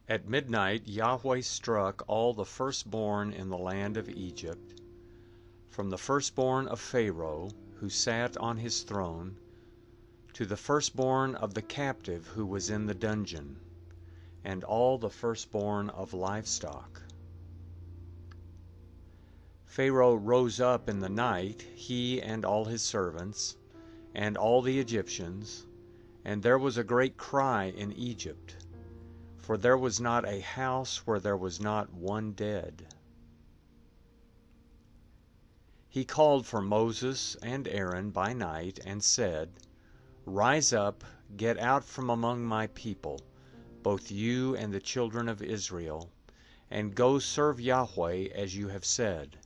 At midnight Yahweh struck all the firstborn in the land of Egypt, from the firstborn of Pharaoh, who sat on his throne, to the firstborn of the captive who was in the dungeon, and all the firstborn of livestock. Pharaoh rose up in the night, he and all his servants, and all the Egyptians, and there was a great cry in Egypt, for there was not a house where there was not one dead. He called for Moses and Aaron by night and said, "Rise up, get out from among my people, both you and the children of Israel, and go serve Yahweh as you have said.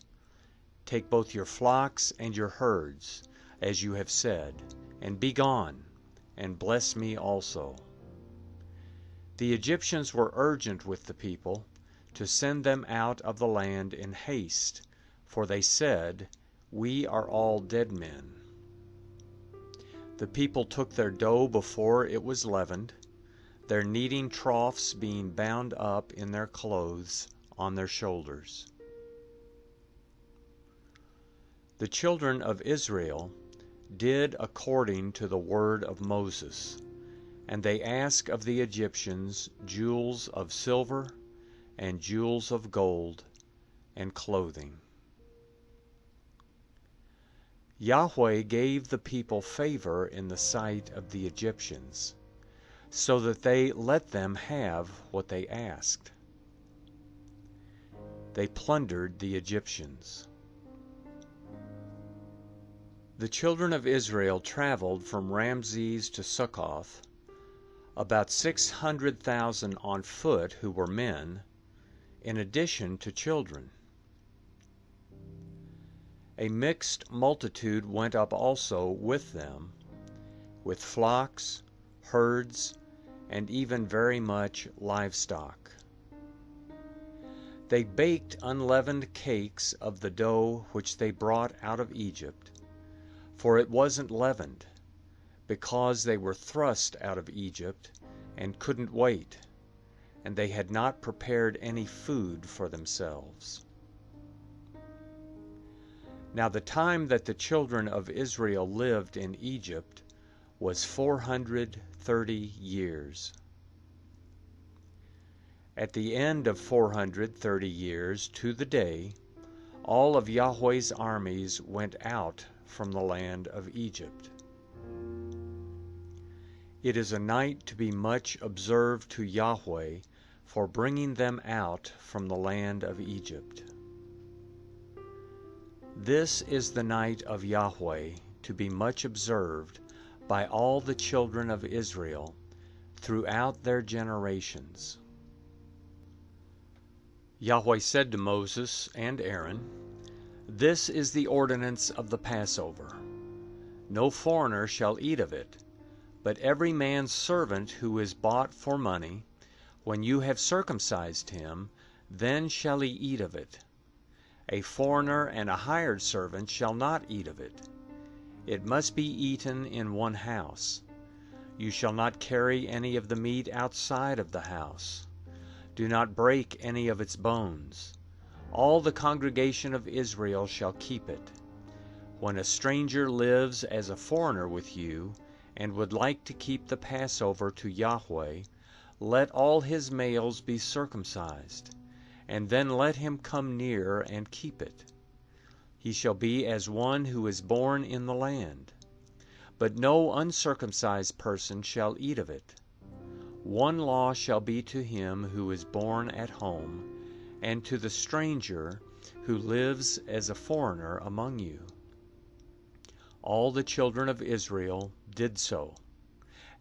Take both your flocks and your herds, as you have said, and be gone, and bless me also." The Egyptians were urgent with the people to send them out of the land in haste, for they said, "We are all dead men." The people took their dough before it was leavened, their kneading troughs being bound up in their clothes on their shoulders. The children of Israel did according to the word of Moses, and they asked of the Egyptians jewels of silver and jewels of gold and clothing. Yahweh gave the people favor in the sight of the Egyptians, so that they let them have what they asked. They plundered the Egyptians. The children of Israel traveled from Ramses to Succoth, about 600,000 on foot who were men, in addition to children. A mixed multitude went up also with them, with flocks, herds, and even very much livestock. They baked unleavened cakes of the dough which they brought out of Egypt, for it wasn't leavened, because they were thrust out of Egypt and couldn't wait, and they had not prepared any food for themselves. Now the time that the children of Israel lived in Egypt was 430 years. At the end of 430 years, to the day, all of Yahweh's armies went out from the land of Egypt. It is a night to be much observed to Yahweh for bringing them out from the land of Egypt. This is the night of Yahweh to be much observed by all the children of Israel throughout their generations. Yahweh said to Moses and Aaron, "This is the ordinance of the Passover. No foreigner shall eat of it, but every man's servant who is bought for money, when you have circumcised him, then shall he eat of it. A foreigner and a hired servant shall not eat of it. It must be eaten in one house. You shall not carry any of the meat outside of the house. Do not break any of its bones. All the congregation of Israel shall keep it. When a stranger lives as a foreigner with you, and would like to keep the Passover to Yahweh, let all his males be circumcised, and then let him come near and keep it. He shall be as one who is born in the land. But no uncircumcised person shall eat of it. One law shall be to him who is born at home, and to the stranger who lives as a foreigner among you." All the children of Israel did so.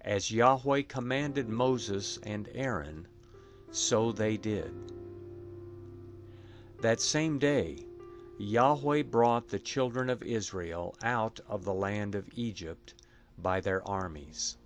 As Yahweh commanded Moses and Aaron, so they did. That same day, Yahweh brought the children of Israel out of the land of Egypt by their armies.